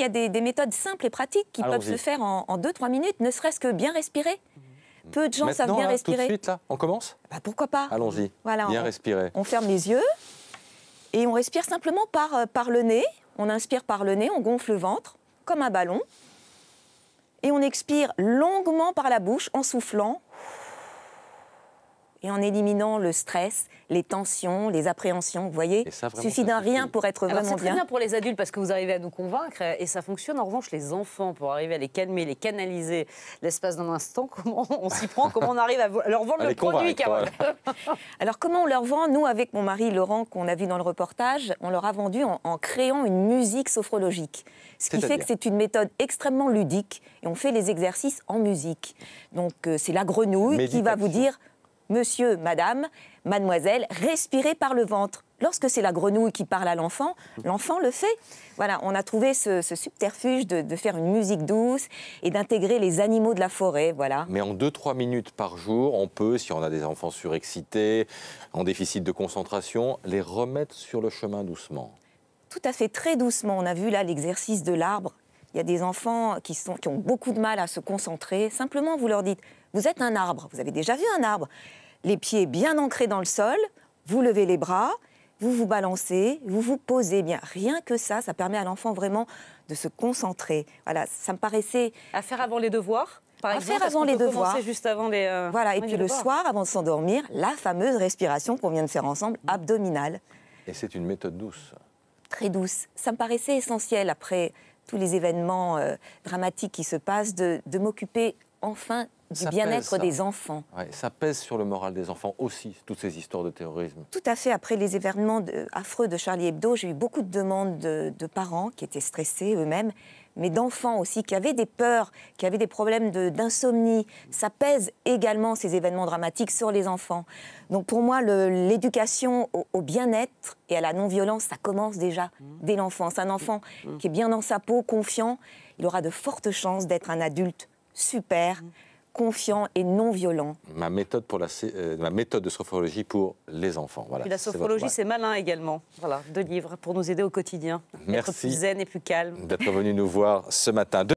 Il y a des méthodes simples et pratiques qui peuvent se faire en 2-3 minutes, ne serait-ce que bien respirer. Peu de gens savent bien respirer. Tout de suite, là, on commence? Pourquoi pas? Allons-y, voilà, bien respirer. On ferme les yeux et on respire simplement par le nez. On inspire par le nez, on gonfle le ventre comme un ballon. Et on expire longuement par la bouche en soufflant et en éliminant le stress, les tensions, les appréhensions. Vous voyez, il suffit d'un rien pour être vraiment bien. C'est très bien pour les adultes parce que vous arrivez à nous convaincre et ça fonctionne. En revanche, les enfants, pour arriver à les calmer, les canaliser l'espace d'un instant, comment on s'y prend, comment on arrive à leur vendre le produit, Carole? Alors, comment on leur vend? Nous, avec mon mari Laurent, qu'on a vu dans le reportage, on leur a vendu en créant une musique sophrologique. Ce qui fait que c'est une méthode extrêmement ludique et on fait les exercices en musique. Donc, c'est la grenouille qui va vous dire... Monsieur, madame, mademoiselle, respirez par le ventre. Lorsque c'est la grenouille qui parle à l'enfant, l'enfant le fait. Voilà, on a trouvé ce subterfuge de faire une musique douce et d'intégrer les animaux de la forêt, voilà. Mais en 2-3 minutes par jour, on peut, si on a des enfants surexcités, en déficit de concentration, les remettre sur le chemin doucement. Tout à fait, très doucement. On a vu là l'exercice de l'arbre. Il y a des enfants qui ont beaucoup de mal à se concentrer. Simplement, vous leur dites, vous êtes un arbre, vous avez déjà vu un arbre. Les pieds bien ancrés dans le sol, vous levez les bras, vous vous balancez, vous vous posez bien. Rien que ça, ça permet à l'enfant vraiment de se concentrer. Voilà, ça me paraissait... À faire avant les devoirs, par exemple, faire avant les devoirs. Juste avant les... Voilà, et puis le soir, avant de s'endormir, la fameuse respiration qu'on vient de faire ensemble, abdominale. Et c'est une méthode douce. Très douce. Ça me paraissait essentiel, après tous les événements dramatiques qui se passent, de m'occuper enfin du bien-être des enfants. Ouais, ça pèse sur le moral des enfants aussi, toutes ces histoires de terrorisme. Tout à fait. Après les événements affreux de Charlie Hebdo, j'ai eu beaucoup de demandes de parents qui étaient stressés eux-mêmes, mais d'enfants aussi, qui avaient des peurs, qui avaient des problèmes d'insomnie. Ça pèse également, ces événements dramatiques, sur les enfants. Donc pour moi, l'éducation au bien-être et à la non-violence, ça commence déjà dès l'enfance. Un enfant qui est bien dans sa peau, confiant, il aura de fortes chances d'être un adulte super, confiant et non violent. Ma méthode de sophrologie pour les enfants. Voilà, et la sophrologie, c'est malin également. Voilà, 2 livres pour nous aider au quotidien. Merci être plus zen et plus calme. d'être venu nous voir ce matin.